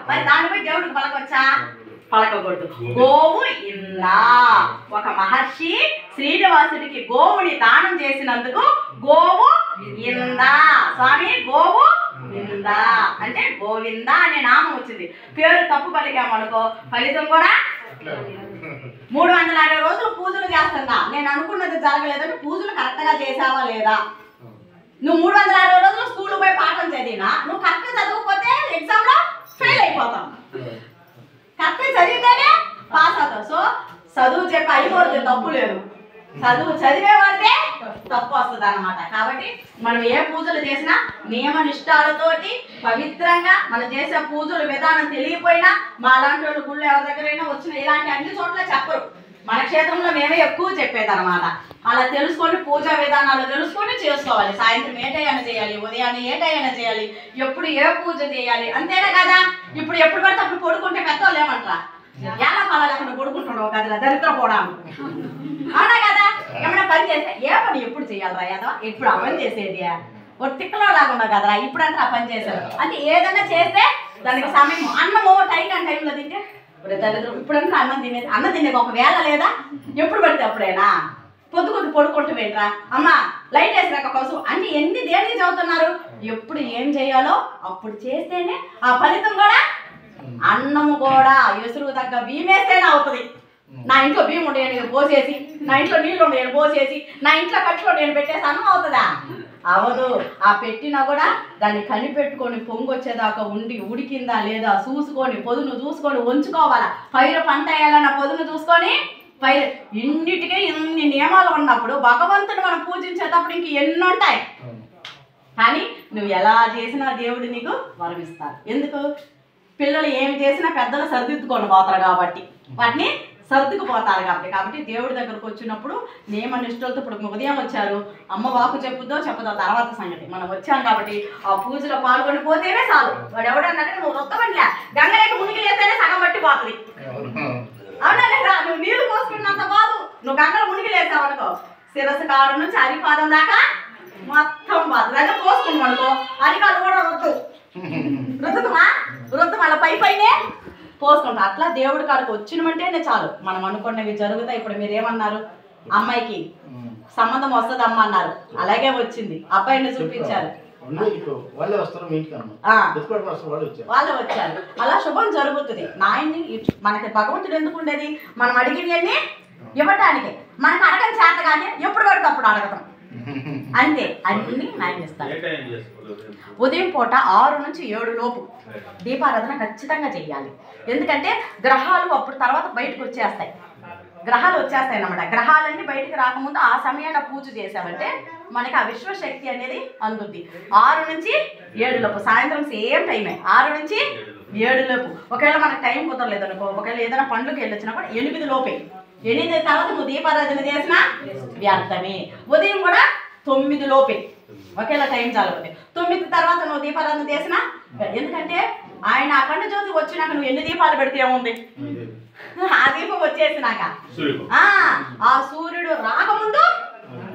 మరి దానిపై దేవుడికి పలకొచ్చా? పలకకూడదు. గోవు ఇందా. ఒక మహర్షి శ్రీనివాసుడికి గోవుని దానం చేసినందుకు గోవు ఇందా. స్వామి గోవు ఇందా అంటే గోవింద అనే నామం వచ్చింది. పేరు తప్పు పలికామనుకో ఫలితం కూడా 360 రోజులు పూజలు చేస్తున్నా, నేను అనుకున్నది జరగలేదంటే పూజలు కరెక్ట్గా చేసావా లేదా? నువ్వు 360 రోజులు స్కూల్ పోయి పాఠం చదివినా నువ్వు కరెక్ట్గా చదవకపోతే ఎగ్జామ్లో ఫెయిల్ అయిపోతావు. కరెక్ట్గా చదివితేనే పాస్ అవుతావు. సో చదువు చెప్పి అయిపోతుంది, తప్పు లేదు. చదువు చదివేవాడితే తప్పు వస్తుంది అన్నమాట. కాబట్టి మనం ఏ పూజలు చేసినా నియమ నిష్ఠాలతోటి పవిత్రంగా మనం చేసే పూజలు విధానం తెలియపోయినా మా లాంటి వాళ్ళు గుళ్ళు ఎవరి దగ్గరైనా వచ్చిన ఇలాంటి అన్ని చోట్ల చెప్పరు. మన క్షేత్రంలో మేమే ఎక్కువ చెప్పేది అనమాట. అలా తెలుసుకొని పూజా విధానాలు తెలుసుకొని చేసుకోవాలి. సాయంత్రం ఏ టైం చేయాలి, ఉదయాన్నే ఏ టైం చేయాలి, ఎప్పుడు ఏ పూజ చేయాలి, అంతేనా కదా. ఇప్పుడు ఎప్పుడు పడితే అప్పుడు పడుకుంటే పెద్దవాళ్ళు ఏమంటారా, ఎలా పడాలి అక్కడ పడుకుంటున్నావు కదా దరిద్రపోవడం, అవునా కదా. ఏమైనా పని చేస్తే ఏ పని ఎప్పుడు చేయాలరా యాదో, ఎప్పుడు ఆ పని చేసేది ఒక తిక్కలో లాగా కదరా ఇప్పుడు అంటే ఆ పని చేశారు అంటే ఏదైనా చేస్తే దానికి సమయం. అన్నము టైంలో తింటే దరిద్రం. ఇప్పుడంటే అన్నం తినేది ఒకవేళ లేదా ఎప్పుడు పడితే అప్పుడేనా. పొద్దుకొద్దు పడుకుంటూ వెళ్ళరా అమ్మ లైట్ వేసినాక కోసం అంటే ఎన్ని దేనికి చదువుతున్నారు. ఎప్పుడు ఏం చేయాలో అప్పుడు చేస్తేనే ఆ ఫలితం కూడా. అన్నము కూడా ఎసురుకు తగ్గ బియ్యం వేస్తేనే అవుతుంది. నా ఇంట్లో బియ్యం ఉండేది పోసేసి, నా ఇంట్లో నీళ్ళు ఉండేది పోసేసి, నా ఇంట్లో కట్టులో నేను పెట్టేసి అన్నం అవుతుందా? అవదు. ఆ పెట్టినా కూడా దాన్ని కనిపెట్టుకొని పొంగొచ్చేదాకా ఉండి ఉడికిందా లేదా చూసుకొని పొదును చూసుకొని ఉంచుకోవాలా. పైరు పంట వేయాలన్న పొదును చూసుకొని పైరు. ఇన్నిటికీ ఇన్ని నియమాలు ఉన్నప్పుడు భగవంతుడు మనం పూజించేటప్పుడు ఇంక ఎన్ని ఉంటాయి. కానీ నువ్వు ఎలా చేసినా దేవుడు నీకు వరమిస్తారు. ఎందుకు? పిల్లలు ఏమి చేసినా పెద్దలు సర్దిద్దుకొని పోతారు కాబట్టి, వాటిని సర్దుకుపోతారు కాబట్టి దేవుడి దగ్గరకు వచ్చినప్పుడు నియమ నిష్ఠలతో. ఇప్పుడు ఉదయం వచ్చారు, అమ్మ వాకు చెప్పుద్దో చెప్పదో తర్వాత సంగతి. మనం వచ్చాం కాబట్టి ఆ పూజలో పాల్గొని పోతేనే చాలు. వాడు ఎవడన్నట్టు నువ్వు రొత్తమనిలే గంగలేక మునిగి లేస్తేనే సగం బట్టి పోతుంది, అవునా లేదా. నువ్వు నీళ్లు పోసుకున్నంత బాదు, నువ్వు గంగలో మునిగి లేసావు అనుకో శిరస్సు కావడం నుంచి అరిపాదం దాకా మొత్తం పోతుంది. అదే పోసుకున్నాం అనుకో అరికాలు కూడా రుద్దుమా అలా పైనే పోసుకుంటా. అట్లా దేవుడి కాడికి వచ్చినమంటేనే చాలు మనం అనుకున్నవి జరుగుతాయి. ఇప్పుడు మీరేమన్నారు, అమ్మాయికి సంబంధం వస్తుంది అమ్మ అన్నారు, అలాగే వచ్చింది. అబ్బాయిని చూపించారు, వాళ్ళు వచ్చారు, అలా శుభం జరుగుతుంది. నాయన్ని మనకి భగవంతుడు ఎందుకు ఉండేది, మనం అడిగినవన్నీ ఇవ్వటానికి. మనకు అడగని చేత కానీ ఎప్పుడు పడితే అప్పుడు అడగటం అంతే. అన్ని నాయన ఇస్తాడు. ఉదయం పూట 6 నుంచి 7 లోపు దీపారాధన ఖచ్చితంగా చెయ్యాలి. ఎందుకంటే గ్రహాలు అప్పుడు తర్వాత బయటకు వచ్చేస్తాయి. గ్రహాలు వచ్చేస్తాయి అన్నమాట. గ్రహాలన్నీ బయటికి రాకముందు ఆ సమయాన్ని పూజ చేసామంటే మనకి ఆ విశ్వశక్తి అనేది అందుద్ది. 6 నుంచి 7 లోపు సాయంత్రం సేమ్ టైమే. 6 నుంచి 7 లోపు. ఒకవేళ మనకు టైం కుదరలేదు అనుకో, ఒకవేళ ఏదైనా పండుగకి వెళ్ళొచ్చినా కూడా 8 లోపే. 8 తర్వాత నువ్వు దీపారాధన చేసినా వ్యర్థమే. ఉదయం కూడా 9 లోపే, ఒకేలా టైం చాలకపోతే. 9 తర్వాత నువ్వు దీపారాధన చేసినా. ఎందుకంటే ఆయన అఖండ జ్యోతి వచ్చినాక నువ్వు ఎన్ని దీపాలు పెడితే ఏముంది, ఆ దీపం వచ్చేసినాక ఆ సూర్యుడు రాకముందు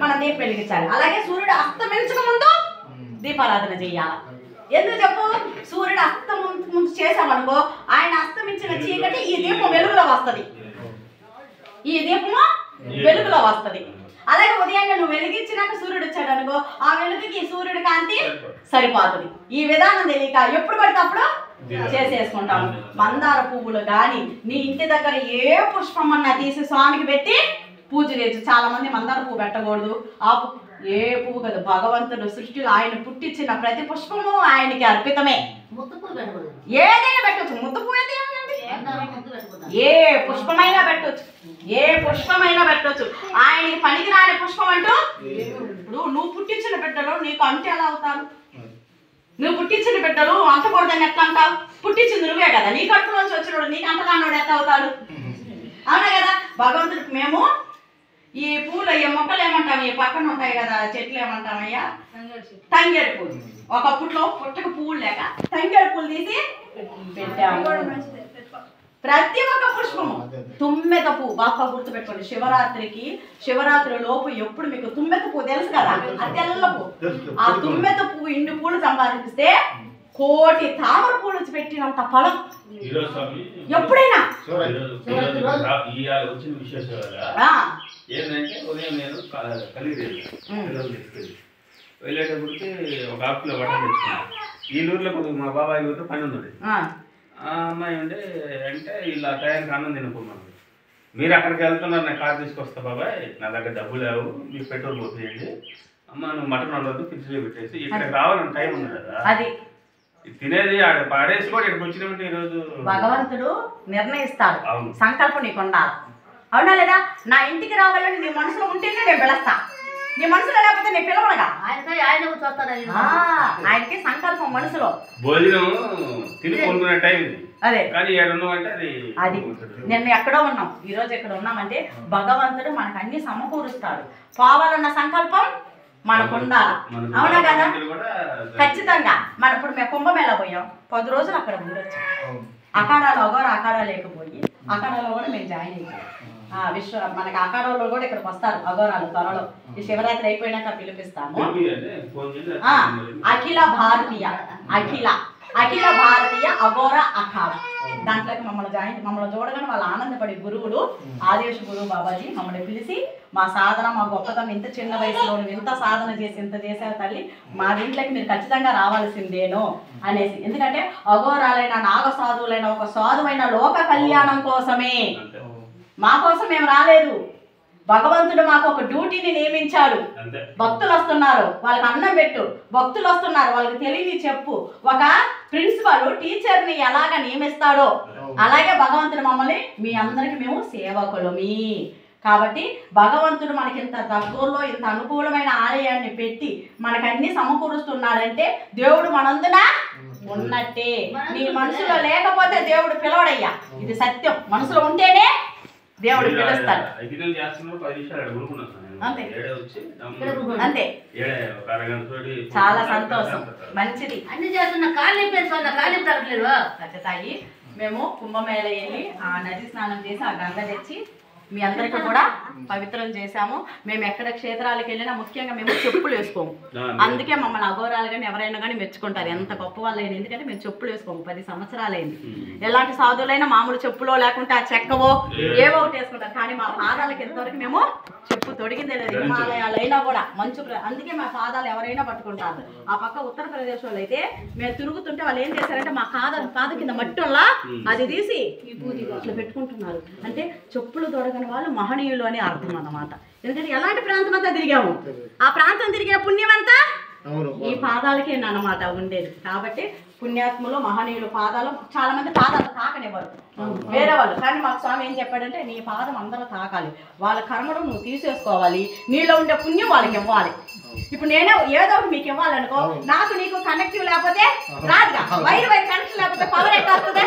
మనం దీపం వెలిగించాలి. అలాగే సూర్యుడు అస్తమించక ముందు దీపారాధన చెయ్యాలి. ఎందుకు చెప్పు, సూర్యుడు ముందు చేసామనుకో ఆయన అస్తమించిన చీకటి ఈ దీపం వెలుగులో వస్తుంది, ఈ దీపము వెలుగులో వస్తుంది. అలాగే ఉదయాన్నే నువ్వు వెలిగించినాక సూర్యుడు వచ్చాడు అనుకో ఆ వెలుగుకి సూర్యుడి కాంతి సరిపోతుంది. ఈ విధానం తెలియక ఎప్పుడు పడితే అప్పుడు చేసేసుకుంటాము. మందార పువ్వులు కానీ నీ ఇంటి దగ్గర ఏ పుష్పం అన్నా తీసి స్వామికి పెట్టి పూజ చేయొచ్చు. చాలా మంది మందార పువ్వు పెట్టకూడదు, ఆ ఏ పువ్వు కదా. భగవంతుడు సృష్టిలో ఆయన పుట్టించిన ప్రతి పుష్పము ఆయనకి అర్పితమే. ఏదైనా పెట్టవచ్చు, ముద్దు పువ్వు అయితే ఏ పుష్పమైనా పెట్టవచ్చు, ఏ పుష్పమైనా పెట్టవచ్చు. ఆయనకి పనికిరాని పుష్పం అంటూ ఇప్పుడు నువ్వు పుట్టించిన బిడ్డలు నీకు అంటే ఎలా అవుతారు? నువ్వు పుట్టించిన బిడ్డలు అంటకూడదని ఎట్లా అంటావు? పుట్టించింది నువ్వే కదా, నీ కడుపులోంచి వచ్చినోడు నీకు అంటరానోడు ఎట్లా అవుతాడు? అవునా కదా. భగవంతుడికి మేము ఈ పూలు అయ్యే మొక్కలు ఏమంటాం, ఈ పక్కన ఉంటాయి కదా చెట్లు ఏమంటామయ్యా, తంగేడు పూలు. ఒకప్పట్లో పుట్టక పువ్వులు లేక తంగేడు పూలు తీసి పెట్టాము. ప్రతి ఒక్క పుష్పము. తుమ్మెద పువ్వు బాగా గుర్తుపెట్టుకోండి. శివరాత్రి లోపు ఎప్పుడు మీకు తుమ్మెద పువ్వు తెలుసు కదా, ఆ తెల్ల పువ్వు. ఆ తుమ్మెద పువ్వు ఇన్ని పూలు సంపాదిస్తే కోటి తామర పూలు పెట్టినంత ఫలం ఎప్పుడైనా. వచ్చిన విశేషం ఏంటంటే ఉదయం నేను వెళ్ళేటప్పటికి ఒక ఆఫీస్లో బట్టలు తెచ్చుకున్నాను. ఈ ఊర్లో కొద్దిగా మా బాబాయ్ ఊరిలో పని ఉంది. ఆ అమ్మాయి ఉంటే అంటే ఇలా టయానికి అన్నం తినుకున్నాను. మీరు అక్కడికి వెళ్తున్నారు, నేను కారు తీసుకొస్తా బాబాయ్, నా దగ్గర డబ్బులు లేవు, మీకు పెట్రోల్ పోసేయండి, అమ్మ నువ్వు మటన్ వండదు ఫ్రిడ్జ్లో పెట్టేసి ఇక్కడికి రావాలని టైం ఉంది కదా, అది తినేది ఆడ పాడేసి కూడా ఇక్కడికి వచ్చినామంటే ఈరోజు భగవంతుడు నిర్ణయిస్తాడు. సంకల్పం నీకు ఉండాలి, అవునా లేదా? నా ఇంటికి రావాలని నీ మనసులో ఉంటేనే నేను పిలుస్తా, నీ మనసులో లేకపోతే నేను పిలవనగా. ఆయనకి సంకల్పం మనసులో. భోజనం తిని కొనుక్కునే టైం ఇది. అదే కానీ అది నేను ఎక్కడో ఉన్నాం, ఈ రోజు ఎక్కడ ఉన్నామంటే భగవంతుడు మనకు అన్ని సమకూరుస్తాడు. పోవాలన్న సంకల్పం మనకు ఉండాలి, అవునా కదా? ఖచ్చితంగా. మన ఇప్పుడు మేము కుంభమేళ పోయాం, 10 రోజులు అక్కడ ఉండొచ్చు. అఖాడాలో ఒకరు అఖాడా లేకపోయి అఖాడాలో కూడా మేము జాయిన్ అయ్యాం. మనకి అఖాడాలో కూడా ఇక్కడికి వస్తారు అఘోరాలు త్వరలో. ఈ శివరాత్రి అయిపోయినాక పిలిపిస్తాము. అఖిల భారతీయ అఘోర అఖాడా, దాంట్లోకి మమ్మల్ని చూడగానే వాళ్ళు ఆనందపడి గురువులు ఆదేశ గురువు బాబాజీ మమ్మల్ని పిలిచి మా సాధన, మా గొప్పతనం, ఇంత చిన్న వయసులో ఇంత సాధన చేసి ఇంత చేశారు తల్లి, మా దీంట్లోకి మీరు ఖచ్చితంగా రావాల్సిందేనో అనేసి. ఎందుకంటే అఘోరాలైన నాగ సాధువులైన ఒక సాధువైన లోక కళ్యాణం కోసమే, మా కోసం మేము రాలేదు. భగవంతుడు మాకు ఒక డ్యూటీని నియమించాడు. భక్తులు వస్తున్నారు, వాళ్ళకి అన్నం పెట్టు, భక్తులు వస్తున్నారు వాళ్ళకి తెలియని చెప్పు. ఒక ప్రిన్సిపల్ టీచర్ని ఎలాగ నియమిస్తాడో అలాగే భగవంతుడు మమ్మల్ని మీ అందరికి మేము సేవకులమి. కాబట్టి భగవంతుడు మనకి ఇంత దగ్గరలో ఇంత అనుకూలమైన ఆలయాన్ని పెట్టి మనకన్నీ సమకూరుస్తున్నాడంటే దేవుడు మనందున ఉన్నట్టే. నీ మనసులో లేకపోతే దేవుడు పిలవడయ్యా, ఇది సత్యం. మనసులో ఉంటేనే దేవుడు పిలుస్తాడు. అంతే, చాలా సంతోషం, మంచిది. అన్ని చేస్తున్నా కాళ్ళు తగ్గలేదు. తాగి మేము కుంభమేళ వెళ్ళి ఆ నది స్నానం చేసి ఆ గంగ తెచ్చి మీ అందరికీ కూడా పవిత్రం చేశాము. మేము ఎక్కడ క్షేత్రాలకు వెళ్ళినా ముఖ్యంగా మేము చెప్పులు వేసుకోము. అందుకే మమ్మల్ని అఘోరాలు కానీ ఎవరైనా కానీ మెచ్చుకుంటారు, ఎంత గొప్ప వాళ్ళైనా. ఎందుకంటే మేము చెప్పులు వేసుకోము, 10 సంవత్సరాలైంది. ఎలాంటి సాధువులైనా మామూలు చెప్పులో లేకుంటే ఆ చెక్కవో ఏవో ఒకటి వేసుకుంటారు, కానీ మా పాదాలకు ఎంతవరకు మేము చెప్పు తొడిగిందే లేదు. హిమాలయాలు అయినా కూడా మంచు, అందుకే మా పాదాలు ఎవరైనా పట్టుకుంటారు. ఆ పక్క ఉత్తరప్రదేశ్ వాళ్ళు అయితే మేము తిరుగుతుంటే వాళ్ళు ఏం చేశారంటే మా పాద కింద మట్టిలా అది తీసి ఈ పూజ అట్లా పెట్టుకుంటున్నారు. అంటే చెప్పులు తొడగని వాళ్ళు మహనీయులు అని అర్థం అన్నమాట. ఎందుకంటే ఎలాంటి ప్రాంతం అంతా తిరిగాము, ఆ ప్రాంతం తిరిగే పుణ్యం అంతా ఈ పాదాలకే అన్నమాట ఉండేది. కాబట్టి పుణ్యాత్ములు మహనీయులు పాదాలు, చాలా మంది పాదాలు తాకనివ్వరు వేరే వాళ్ళు. కానీ మాకు స్వామి ఏం చెప్పాడంటే నీ పాదం అందరూ తాకాలి, వాళ్ళ కర్మను నువ్వు తీసేసుకోవాలి, నీలో ఉండే పుణ్యం వాళ్ళకి ఇవ్వాలి. ఇప్పుడు నేనే ఏదో ఒకటి మీకు ఇవ్వాలనుకో, నాకు నీకు కనెక్టివ్ లేకపోతే రాదుగా, వైర్ కనెక్షన్ లేకపోతే పవర్ ఎట్లా వస్తుంది,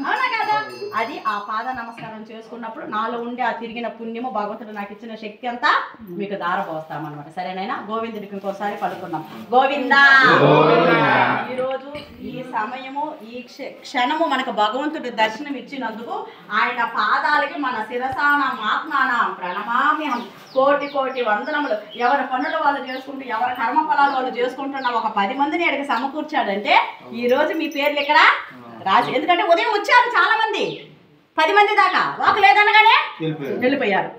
అవునా కదా? అది ఆ పాద నమస్కారం చేసుకున్నప్పుడు నాలో ఉండే ఆ తిరిగిన పుణ్యము భగవంతుడు నాకు ఇచ్చిన శక్తి అంతా మీకు దారపోస్తామన్నమాట. సరేనైనా గోవిందుడికి ఇంకోసారి పడుకున్నాం. గోవిందా. ఈరోజు ఈ సమయము ఈ క్షణము మనకు భగవంతుడి దర్శనం ఇచ్చినందుకు ఆయన పాదాలకి మన శిరసాన ఆత్మాన ప్రణమామ్యహం, కోటి కోటి వందనములు. ఎవరి పనులు వాళ్ళు చేసుకుంటూ ఎవరి కర్మఫలాలు వాళ్ళు చేసుకుంటున్న ఒక 10 మందిని ఇక్కడికి సమకూర్చాడంటే ఈ రోజు మీ పేర్లు ఇక్కడ రాసి. ఎందుకంటే ఉదయం వచ్చారు చాలా మంది, 10 మంది దాకా, వాకు లేదనగానే వెళ్ళిపోయారు.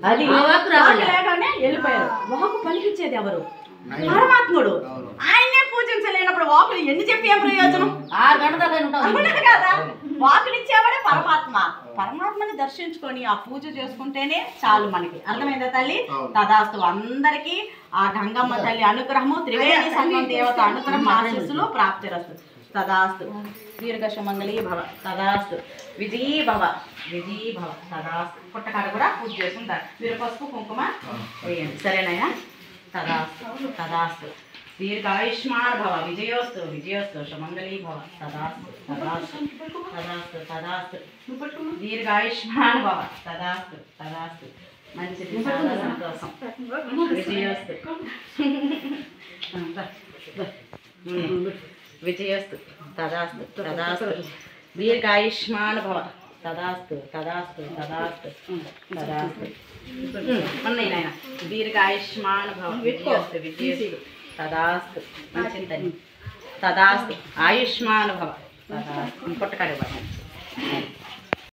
అది లేగానే వెళ్ళిపోయారు. వాకు పలికిచ్చేది ఎవరు? పరమాత్ముడు. ఆయనే పూజించలేనప్పుడు వాకులు ఎన్ని చెప్పి ఏం ప్రయోజనం? 6 గంటల దాకా కదా. వాకులిచ్చేవాడే పరమాత్మ. పరమాత్మని దర్శించుకొని ఆ పూజ చేసుకుంటేనే చాలు మనకి. అర్థమైందా తల్లి? తదాస్తు. అందరికీ ఆ గంగమ్మ తల్లి అనుగ్రహము, త్రివేణి సంగం దేవత అనుగ్రహం ఆశీస్సులు ప్రాప్తిరస్తు. తదాస్తు. దీర్ఘ సుమంగళీ భవ. తదాస్తు. విజయీ భవ, విజయీ భవ. తదాస్తు. పుట్టకాడ కూడా పూజ చేసుకుంటారు. మీరు పసుపు కుంకుమ వేయండి, సరేనాయా? తదాస్తు, తదాస్తు. దీర్ఘాయుష్మాన్ భవ, విజయోస్తు, విజయోస్తు, సుమంగళీ భవ. తదాస్తు, తదాస్తు, తదాస్తు, తదాస్తు. దీర్ఘాయుష్మాన్ భవ. తదాస్తు, తదాస్తు. మంచిది, చాలా సంతోషం. విజయోస్తు, విజయోస్తు. తదాస్తు, తదాస్తు. దీర్ఘాయుష్మాన్ భవ. తదాస్తు, తదాస్తు, తదాస్తు, తదాస్తు. ఉన్నాయి నాయన. దీర్ఘాయుష్మాన్ భవ. విజయోస్తు, విజయోస్తు. తదాస్తు మంచిది తల్లి తదాస్తు ఆయుష్మాన్ భవ తదాస్తు ఇంకొట్టకాడే బాగా